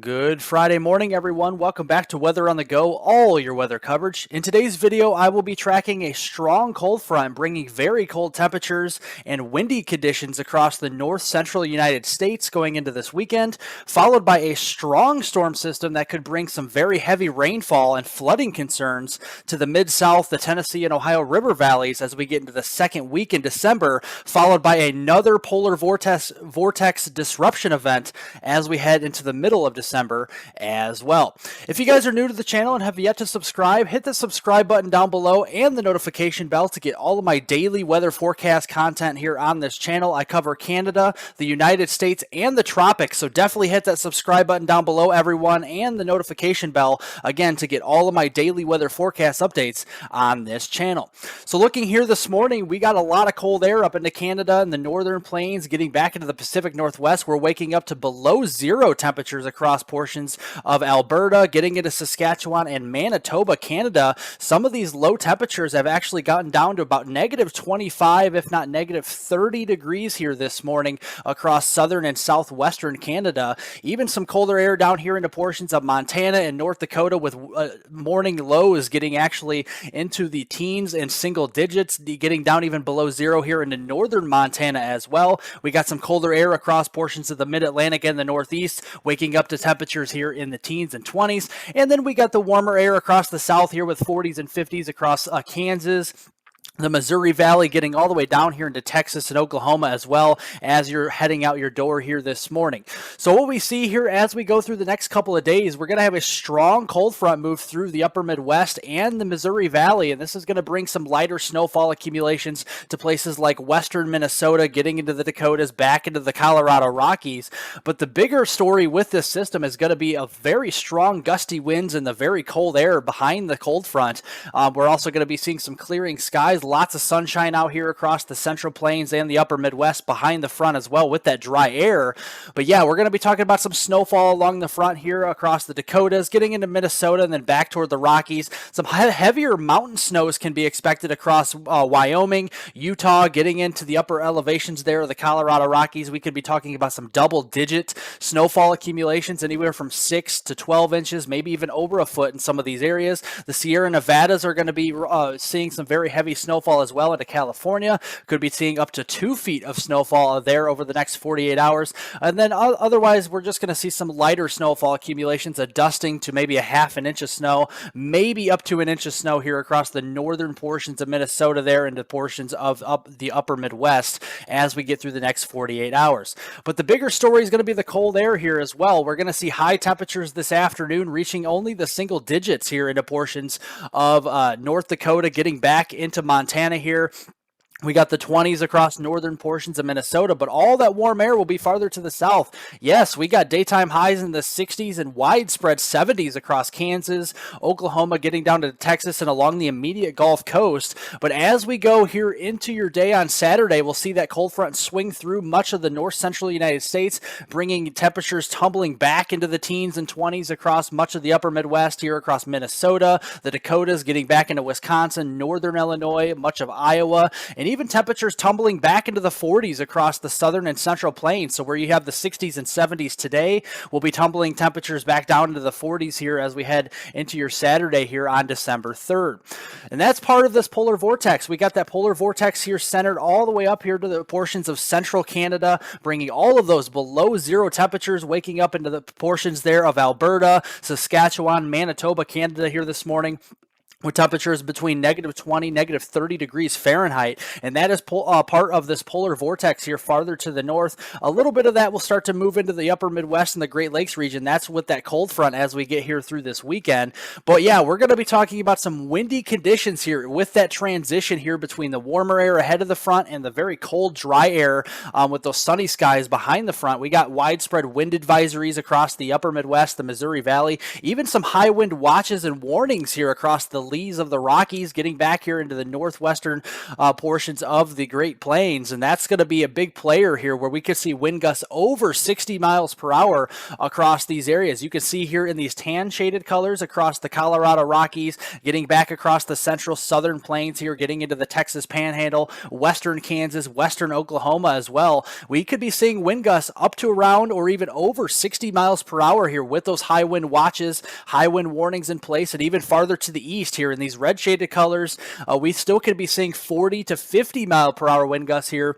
Good Friday morning, everyone. Welcome back to Weather on the Go, all your weather coverage. In today's video, I will be tracking a strong cold front bringing very cold temperatures and windy conditions across the north central United States going into this weekend, followed by a strong storm system that could bring some very heavy rainfall and flooding concerns to the mid-south, the Tennessee and Ohio River valleys as we get into the second week in December, followed by another polar vortex disruption event as we head into the middle of December as well. If you guys are new to the channel and have yet to subscribe, hit the subscribe button down below and the notification bell to get all of my daily weather forecast content here on this channel. I cover Canada, the United States, and the tropics, so definitely hit that subscribe button down below, everyone, and the notification bell, again, to get all of my daily weather forecast updates on this channel. So looking here this morning, we got a lot of cold air up into Canada and the northern plains, getting back into the Pacific Northwest. We're waking up to below zero temperatures across portions of Alberta, getting into Saskatchewan and Manitoba, Canada. Some of these low temperatures have actually gotten down to about negative 25, if not negative 30 degrees here this morning across southern and southwestern Canada. Even some colder air down here into portions of Montana and North Dakota, with morning lows getting actually into the teens and single digits, getting down even below zero here into northern Montana as well. We got some colder air across portions of the mid-Atlantic and the Northeast, waking up to temperatures here in the teens and 20s. And then we got the warmer air across the south here with 40s and 50s across Kansas, the Missouri Valley, getting all the way down here into Texas and Oklahoma as well as you're heading out your door here this morning. So what we see here as we go through the next couple of days, we're going to have a strong cold front move through the upper Midwest and the Missouri Valley, and this is going to bring some lighter snowfall accumulations to places like western Minnesota, getting into the Dakotas, back into the Colorado Rockies. But the bigger story with this system is going to be a very strong gusty winds and the very cold air behind the cold front. We're also going to be seeing some clearing skies. Lots of sunshine out here across the central plains and the upper Midwest behind the front as well with that dry air. But yeah, we're going to be talking about some snowfall along the front here across the Dakotas, getting into Minnesota and then back toward the Rockies. Some heavier mountain snows can be expected across Wyoming, Utah, getting into the upper elevations there of the Colorado Rockies. We could be talking about some double-digit snowfall accumulations, anywhere from 6 to 12 inches, maybe even over a foot in some of these areas. The Sierra Nevadas are going to be seeing some very heavy snowfall as well into California. Could be seeing up to 2 feet of snowfall there over the next 48 hours. And then otherwise, we're just going to see some lighter snowfall accumulations, a dusting to maybe a half an inch of snow, maybe up to an inch of snow here across the northern portions of Minnesota there into portions of the upper Midwest as we get through the next 48 hours. But the bigger story is going to be the cold air here as well. We're going to see high temperatures this afternoon reaching only the single digits here into portions of North Dakota, getting back into Montana here. We got the 20s across northern portions of Minnesota, but all that warm air will be farther to the south. Yes, we got daytime highs in the 60s and widespread 70s across Kansas, Oklahoma, getting down to Texas and along the immediate Gulf Coast. But as we go here into your day on Saturday, we'll see that cold front swing through much of the north central United States, bringing temperatures tumbling back into the teens and 20s across much of the upper Midwest here across Minnesota, the Dakotas, getting back into Wisconsin, northern Illinois, much of Iowa, and even temperatures tumbling back into the 40s across the southern and central plains. So where you have the 60s and 70s today, we'll be tumbling temperatures back down into the 40s here as we head into your Saturday here on December 3rd. And that's part of this polar vortex. We got that polar vortex here centered all the way up here to the portions of central Canada, bringing all of those below zero temperatures, waking up into the portions there of Alberta, Saskatchewan, Manitoba, Canada here this morning, with temperatures between negative 20, negative 30 degrees Fahrenheit. And that is part of this polar vortex here farther to the north. A little bit of that will start to move into the upper Midwest and the Great Lakes region. That's with that cold front as we get here through this weekend. But yeah, we're going to be talking about some windy conditions here with that transition here between the warmer air ahead of the front and the very cold, dry air with those sunny skies behind the front. We got widespread wind advisories across the upper Midwest, the Missouri Valley, even some high wind watches and warnings here across the lees of the Rockies, getting back here into the northwestern portions of the Great Plains, and that's going to be a big player here where we could see wind gusts over 60 miles per hour across these areas. You can see here in these tan shaded colors across the Colorado Rockies, getting back across the central southern plains here, getting into the Texas Panhandle, western Kansas, western Oklahoma as well. We could be seeing wind gusts up to around or even over 60 miles per hour here with those high wind watches, high wind warnings in place, and even farther to the east here in these red shaded colors, we still could be seeing 40 to 50 mile per hour wind gusts here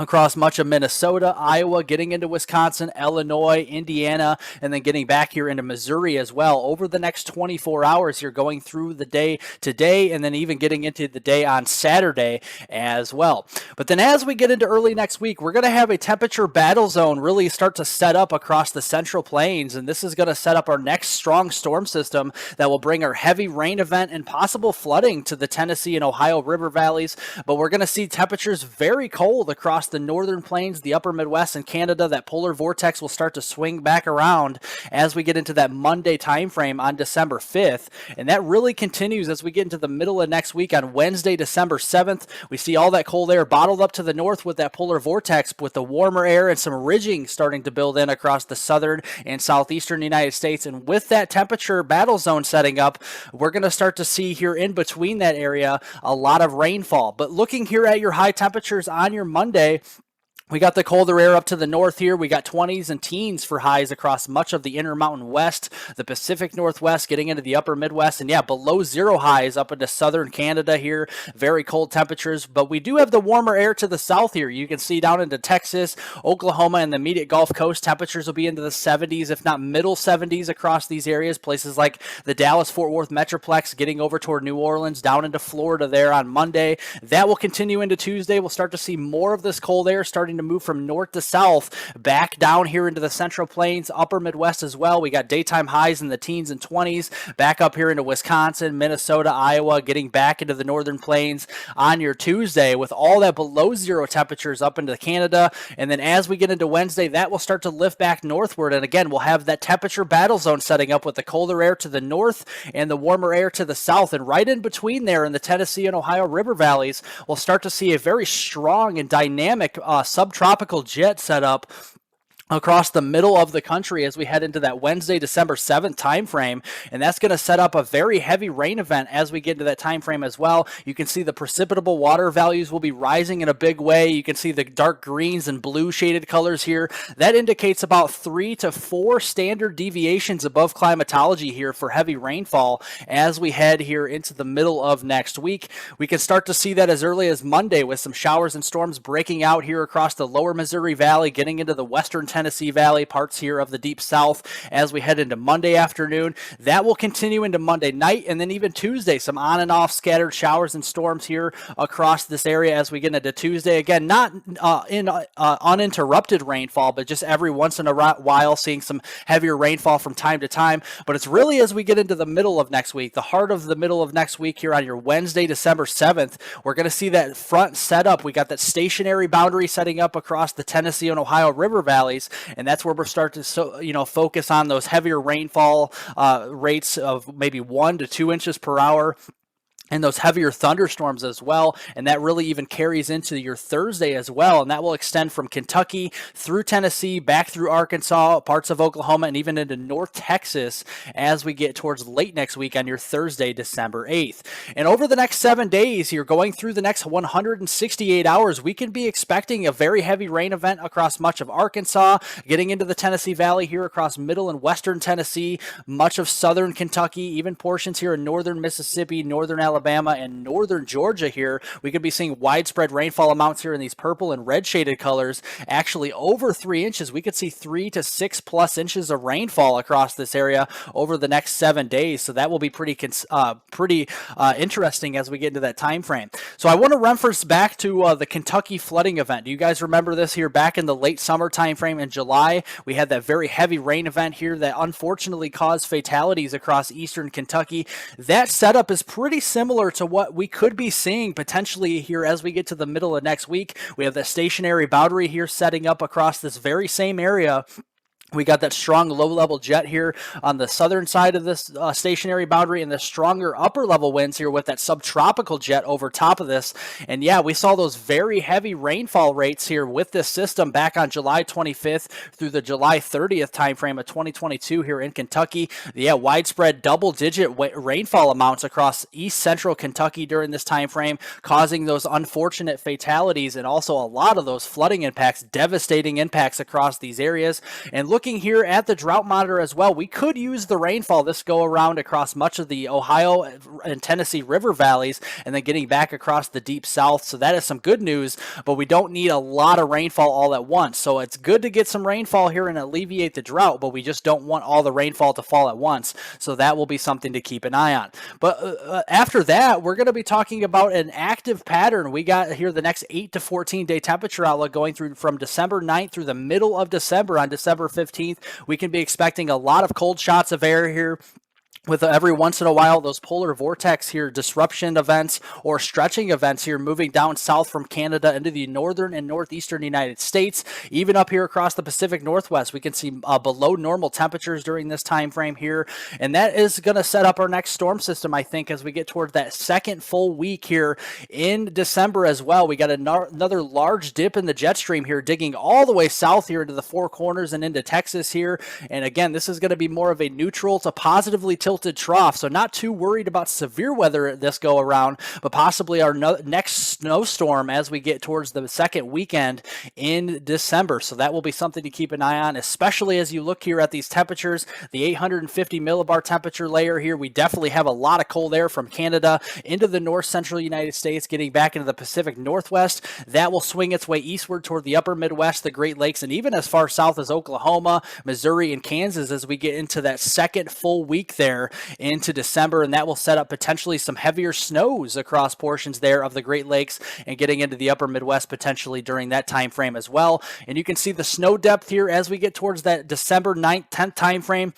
across much of Minnesota, Iowa, getting into Wisconsin, Illinois, Indiana, and then getting back here into Missouri as well over the next 24 hours here, going through the day today and then even getting into the day on Saturday as well. But then as we get into early next week, we're going to have a temperature battle zone really start to set up across the central plains, and this is going to set up our next strong storm system that will bring our heavy rain event and possible flooding to the Tennessee and Ohio river valleys. But we're going to see temperatures very cold across the northern plains, the upper Midwest, and Canada. That polar vortex will start to swing back around as we get into that Monday time frame on December 5th, and that really continues as we get into the middle of next week on Wednesday, December 7th. We see all that cold air bottled up to the north with that polar vortex, with the warmer air and some ridging starting to build in across the southern and southeastern United States. And with that temperature battle zone setting up, we're going to start to see here in between that area a lot of rainfall. But looking here at your high temperatures on your Monday, we got the colder air up to the north here. We got 20s and teens for highs across much of the Intermountain West, the Pacific Northwest, getting into the upper Midwest, and yeah, below zero highs up into southern Canada here. Very cold temperatures, but we do have the warmer air to the south here. You can see down into Texas, Oklahoma, and the immediate Gulf Coast, temperatures will be into the 70s, if not middle 70s across these areas. Places like the Dallas-Fort Worth Metroplex, getting over toward New Orleans, down into Florida there on Monday. That will continue into Tuesday. We'll start to see more of this cold air starting to move from north to south back down here into the central plains, upper Midwest as well. We got daytime highs in the teens and 20s back up here into Wisconsin, Minnesota, Iowa, getting back into the northern plains on your Tuesday with all that below zero temperatures up into Canada. And then as we get into Wednesday, that will start to lift back northward, and again we'll have that temperature battle zone setting up with the colder air to the north and the warmer air to the south, and right in between there in the Tennessee and Ohio river valleys, we'll start to see a very strong and dynamic subtropical jet setup across the middle of the country as we head into that Wednesday, December 7th time frame, and that's going to set up a very heavy rain event as we get into that time frame as well. You can see the precipitable water values will be rising in a big way. You can see the dark greens and blue shaded colors here. That indicates about 3 to 4 standard deviations above climatology here for heavy rainfall as we head here into the middle of next week. We can start to see that as early as Monday with some showers and storms breaking out here across the lower Missouri Valley, getting into the western Tennessee Valley, parts here of the deep south as we head into Monday afternoon. That will continue into Monday night, and then even Tuesday, some on and off scattered showers and storms here across this area as we get into Tuesday. Again, not in uninterrupted rainfall, but just every once in a while seeing some heavier rainfall from time to time. But it's really as we get into the middle of next week, the heart of the middle of next week here on your Wednesday, December 7th, we're going to see that front set up. We got that stationary boundary setting up across the Tennessee and Ohio river valleys, and that's where we're starting to focus on those heavier rainfall rates of maybe 1 to 2 inches per hour, and those heavier thunderstorms as well. And that really even carries into your Thursday as well. And that will extend from Kentucky through Tennessee, back through Arkansas, parts of Oklahoma, and even into North Texas as we get towards late next week on your Thursday, December 8th. And over the next 7 days, you're going through the next 168 hours, we can be expecting a very heavy rain event across much of Arkansas, getting into the Tennessee Valley here across middle and western Tennessee, much of southern Kentucky, even portions here in northern Mississippi, northern Alabama, and northern Georgia here. We could be seeing widespread rainfall amounts here in these purple and red shaded colors, actually over 3 inches. We could see 3 to 6 plus inches of rainfall across this area over the next 7 days. So that will be pretty interesting as we get into that time frame. So I want to reference back to the Kentucky flooding event. Do you guys remember this here back in the late summer time frame in July? We had that very heavy rain event here that unfortunately caused fatalities across eastern Kentucky. That setup is pretty similar to what we could be seeing potentially here as we get to the middle of next week. We have the stationary boundary here setting up across this very same area We got that strong low-level jet here on the southern side of this stationary boundary, and the stronger upper-level winds here with that subtropical jet over top of this. And yeah, we saw those very heavy rainfall rates here with this system back on July 25th through the July 30th timeframe of 2022 here in Kentucky. Yeah, widespread double-digit rainfall amounts across east central Kentucky during this timeframe, causing those unfortunate fatalities and also a lot of those flooding impacts, devastating impacts across these areas. And looking here at the drought monitor as well, we could use the rainfall this go around across much of the Ohio and Tennessee River valleys and then getting back across the deep south. So that is some good news, but we don't need a lot of rainfall all at once. So it's good to get some rainfall here and alleviate the drought, but we just don't want all the rainfall to fall at once. So that will be something to keep an eye on. But after that, we're going to be talking about an active pattern. We got here the next 8 to 14 day temperature outlook going through from December 9th through the middle of December. On December 15th, we can be expecting a lot of cold shots of air here, with every once in a while those polar vortex here disruption events or stretching events here moving down south from Canada into the northern and northeastern United States. Even up here across the Pacific Northwest, we can see below normal temperatures during this time frame here, and that is going to set up our next storm system, I think, as we get toward that second full week here in December as well. We got another large dip in the jet stream here, digging all the way south here into the Four Corners and into Texas here. And again, this is going to be more of a neutral to positively tilted trough, so not too worried about severe weather this go around, but possibly our next snowstorm as we get towards the second weekend in December. So that will be something to keep an eye on, especially as you look here at these temperatures. The 850 millibar temperature layer here, we definitely have a lot of cold air from Canada into the north central United States, getting back into the Pacific Northwest. That will swing its way eastward toward the upper Midwest, the Great Lakes, and even as far south as Oklahoma, Missouri, and Kansas as we get into that second full week there into December, and that will set up potentially some heavier snows across portions there of the Great Lakes and getting into the upper Midwest potentially during that time frame as well. And you can see the snow depth here as we get towards that December 9th, 10th time frame.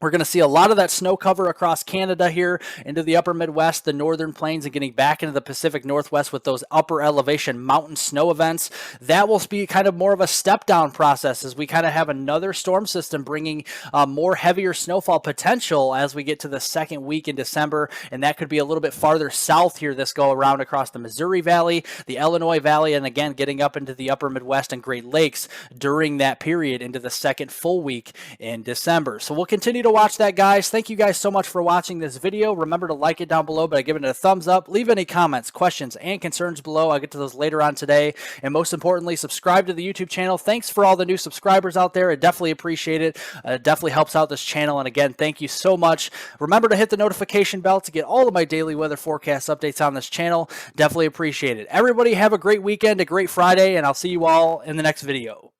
We're going to see a lot of that snow cover across Canada here into the upper Midwest, the northern plains, and getting back into the Pacific Northwest with those upper elevation mountain snow events. That will be kind of more of a step down process as we kind of have another storm system bringing more heavier snowfall potential as we get to the second week in December. And that could be a little bit farther south here this go around across the Missouri Valley, the Illinois Valley, and again, getting up into the upper Midwest and Great Lakes during that period into the second full week in December. So we'll continue to watch that, guys. Thank you guys so much for watching this video. Remember to like it down below by giving it a thumbs up. Leave any comments, questions, and concerns below. I'll get to those later on today. And most importantly, subscribe to the YouTube channel. Thanks for all the new subscribers out there. I definitely appreciate it. It definitely helps out this channel. And again, thank you so much. Remember to hit the notification bell to get all of my daily weather forecast updates on this channel. Definitely appreciate it. Everybody have a great weekend, a great Friday, and I'll see you all in the next video.